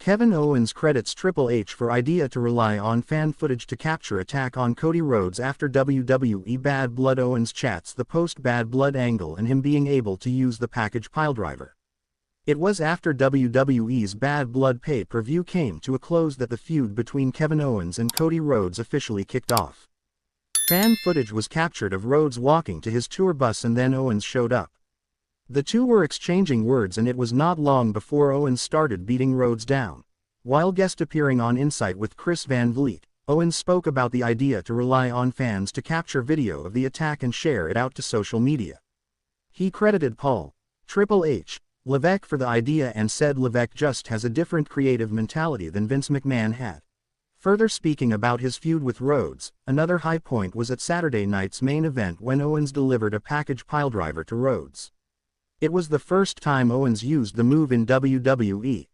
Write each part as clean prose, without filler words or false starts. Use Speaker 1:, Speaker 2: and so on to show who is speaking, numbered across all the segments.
Speaker 1: Kevin Owens credits Triple H for idea to rely on fan footage to capture attack on Cody Rhodes after WWE Bad Blood Owens chats the post-Bad Blood angle and him being able to use the package piledriver. It was after WWE's Bad Blood pay-per-view came to a close that the feud between Kevin Owens and Cody Rhodes officially kicked off. Fan footage was captured of Rhodes walking to his tour bus and then Owens showed up. The two were exchanging words and it was not long before Owens started beating Rhodes down. While guest appearing on Insight with Chris Van Vliet, Owens spoke about the idea to rely on fans to capture video of the attack and share it out to social media. He credited Paul Triple H Levesque for the idea and said Levesque just has a different creative mentality than Vince McMahon had. Further speaking about his feud with Rhodes, another high point was at Saturday night's main event when Owens delivered a package piledriver to Rhodes. It was the first time Owens used the move in WWE.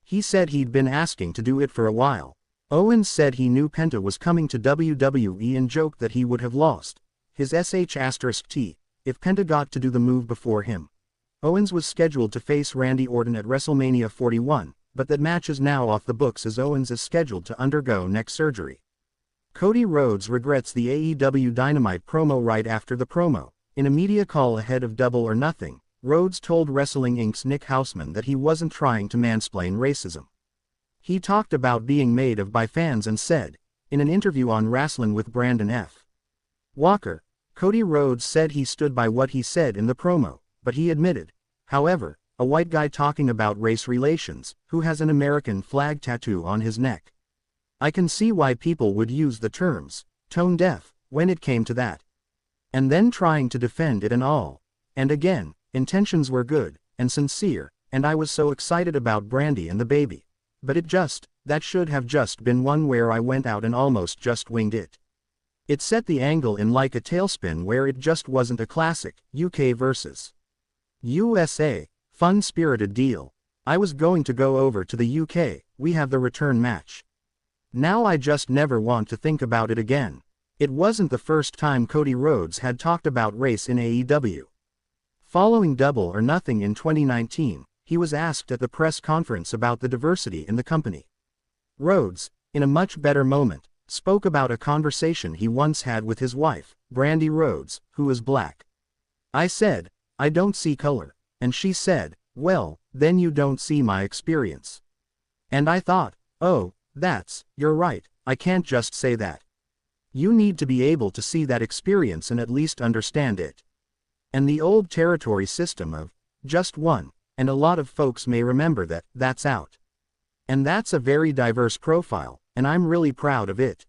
Speaker 1: He said he'd been asking to do it for a while. Owens said he knew Penta was coming to WWE and joked that he would have lost his sh*t if Penta got to do the move before him. Owens was scheduled to face Randy Orton at WrestleMania 41, but that match is now off the books as Owens is scheduled to undergo neck surgery. Cody Rhodes regrets the AEW Dynamite promo right after the promo. In a media call ahead of Double or Nothing, Rhodes told Wrestling Inc.'s Nick Hausman that he wasn't trying to mansplain racism. He talked about being made of by fans and said, in an interview on Rasslin with Brandon F. Walker, Cody Rhodes said he stood by what he said in the promo, but he admitted, however, a white guy talking about race relations, who has an American flag tattoo on his neck. I can see why people would use the terms, tone deaf, when it came to that. And then trying to defend it and all. And again, intentions were good, and sincere, and I was so excited about Brandi and the baby. But that should have just been one where I went out and almost just winged it. It set the angle in like a tailspin where it just wasn't a classic, UK versus USA, fun-spirited deal. I was going to go over to the UK, we have the return match. Now I just never want to think about it again. It wasn't the first time Cody Rhodes had talked about race in AEW. Following Double or Nothing in 2019, he was asked at the press conference about the diversity in the company. Rhodes, in a much better moment, spoke about a conversation he once had with his wife, Brandi Rhodes, who is black. I said, I don't see color, and she said, well, then you don't see my experience. And I thought, oh, you're right, I can't just say that. You need to be able to see that experience and at least understand it. And the old territory system of just one, and a lot of folks may remember that's out. And that's a very diverse profile, and I'm really proud of it.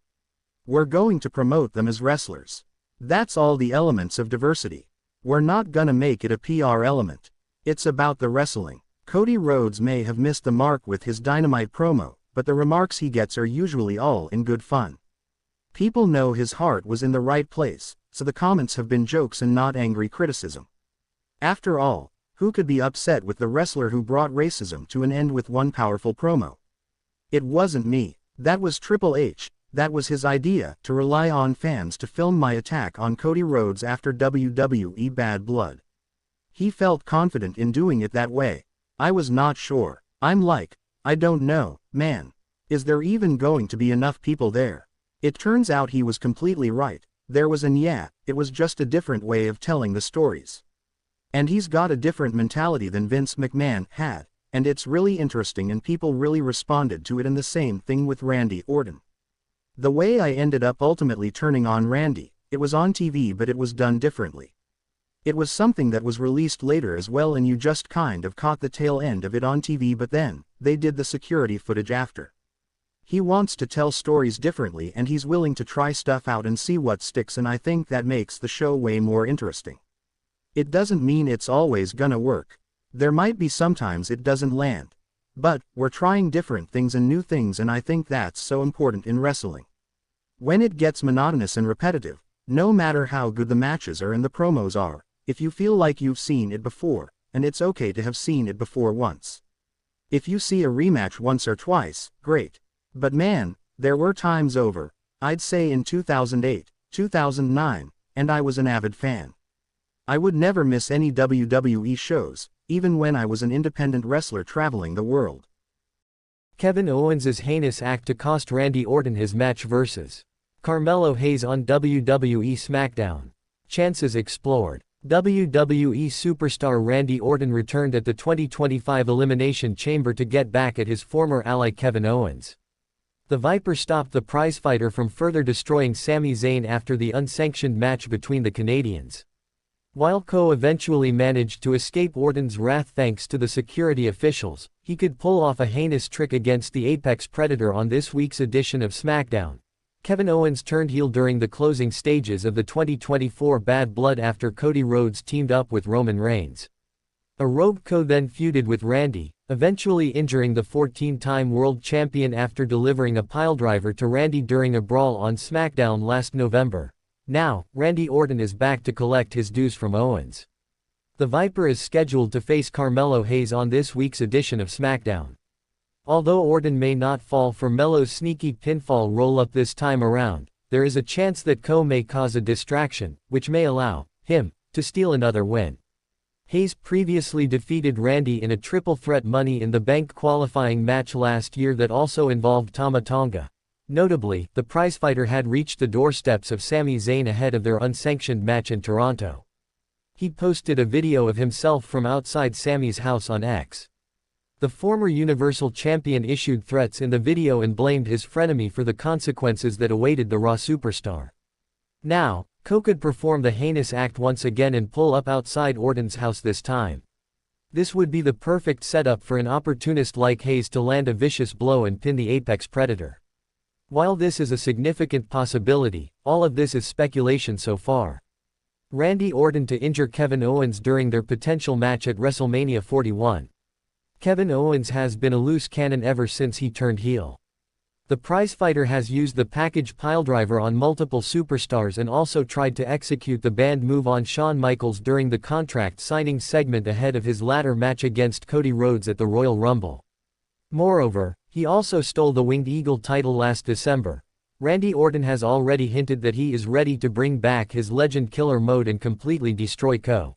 Speaker 1: We're going to promote them as wrestlers. That's all the elements of diversity. We're not gonna make it a PR element. It's about the wrestling. Cody Rhodes may have missed the mark with his Dynamite promo, but the remarks he gets are usually all in good fun. People know his heart was in the right place, so the comments have been jokes and not angry criticism. After all, who could be upset with the wrestler who brought racism to an end with one powerful promo? It wasn't me. That was Triple H. That was his idea, to rely on fans to film my attack on Cody Rhodes after WWE Bad Blood. He felt confident in doing it that way. I was not sure. I'm like, I don't know, man. Is there even going to be enough people there? It turns out he was completely right. There was, and yeah, it was just a different way of telling the stories. And he's got a different mentality than Vince McMahon had, and it's really interesting and people really responded to it, and the same thing with Randy Orton. The way I ended up ultimately turning on Randy, it was on TV but it was done differently. It was something that was released later as well and you just kind of caught the tail end of it on TV, but then, they did the security footage after. He wants to tell stories differently and he's willing to try stuff out and see what sticks, and I think that makes the show way more interesting. It doesn't mean it's always gonna work. There might be sometimes it doesn't land. But, we're trying different things and new things, and I think that's so important in wrestling. When it gets monotonous and repetitive, no matter how good the matches are and the promos are, if you feel like you've seen it before, and it's okay to have seen it before once. If you see a rematch once or twice, great. But man, there were times over, I'd say in 2008, 2009, and I was an avid fan. I would never miss any WWE shows, even when I was an independent wrestler traveling the world.
Speaker 2: Kevin Owens' heinous act to cost Randy Orton his match vs. Carmelo Hayes on WWE SmackDown. Chances explored. WWE superstar Randy Orton returned at the 2025 Elimination Chamber to get back at his former ally Kevin Owens. The Viper stopped the prizefighter from further destroying Sami Zayn after the unsanctioned match between the Canadians. While Cole eventually managed to escape Orton's wrath thanks to the security officials, he could pull off a heinous trick against the Apex Predator on this week's edition of SmackDown. Kevin Owens turned heel during the closing stages of the 2024 Bad Blood after Cody Rhodes teamed up with Roman Reigns. A rogue Co then feuded with Randy, eventually injuring the 14-time world champion after delivering a piledriver to Randy during a brawl on SmackDown last November. Now, Randy Orton is back to collect his dues from Owens. The Viper is scheduled to face Carmelo Hayes on this week's edition of SmackDown. Although Orton may not fall for Melo's sneaky pinfall roll-up this time around, there is a chance that Co may cause a distraction, which may allow him to steal another win. Hayes previously defeated Randy in a triple threat Money in the Bank qualifying match last year that also involved Tama Tonga. Notably, the prizefighter had reached the doorsteps of Sami Zayn ahead of their unsanctioned match in Toronto. He posted a video of himself from outside Sami's house on X. The former Universal Champion issued threats in the video and blamed his frenemy for the consequences that awaited the Raw superstar. Now, Co could perform the heinous act once again and pull up outside Orton's house this time. This would be the perfect setup for an opportunist like Hayes to land a vicious blow and pin the Apex Predator. While this is a significant possibility, all of this is speculation so far. Randy Orton to injure Kevin Owens during their potential match at WrestleMania 41. Kevin Owens has been a loose cannon ever since he turned heel. The prizefighter has used the package piledriver on multiple superstars and also tried to execute the banned move on Shawn Michaels during the contract signing segment ahead of his latter match against Cody Rhodes at the Royal Rumble. Moreover, he also stole the Winged Eagle title last December. Randy Orton has already hinted that he is ready to bring back his Legend Killer mode and completely destroy Co.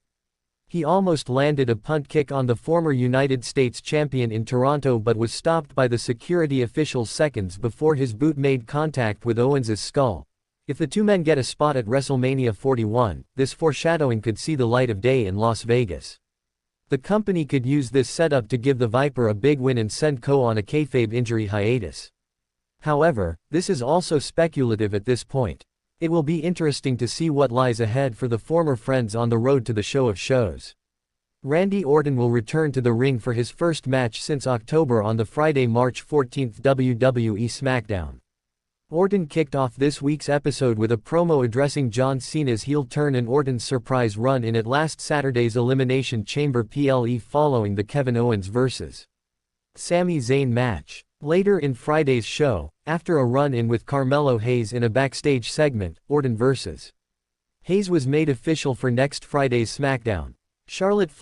Speaker 2: He almost landed a punt kick on the former United States champion in Toronto but was stopped by the security officials seconds before his boot made contact with Owens' skull. If the two men get a spot at WrestleMania 41, this foreshadowing could see the light of day in Las Vegas. The company could use this setup to give the Viper a big win and send Co on a kayfabe injury hiatus. However, this is also speculative at this point. It will be interesting to see what lies ahead for the former friends on the road to the show of shows. Randy Orton will return to the ring for his first match since October on the Friday, March 14 WWE SmackDown. Orton kicked off this week's episode with a promo addressing John Cena's heel turn and Orton's surprise run in at last Saturday's Elimination Chamber PLE following the Kevin Owens vs. Sami Zayn match. Later in Friday's show, after a run-in with Carmelo Hayes in a backstage segment, Orton vs. Hayes was made official for next Friday's SmackDown. Charlotte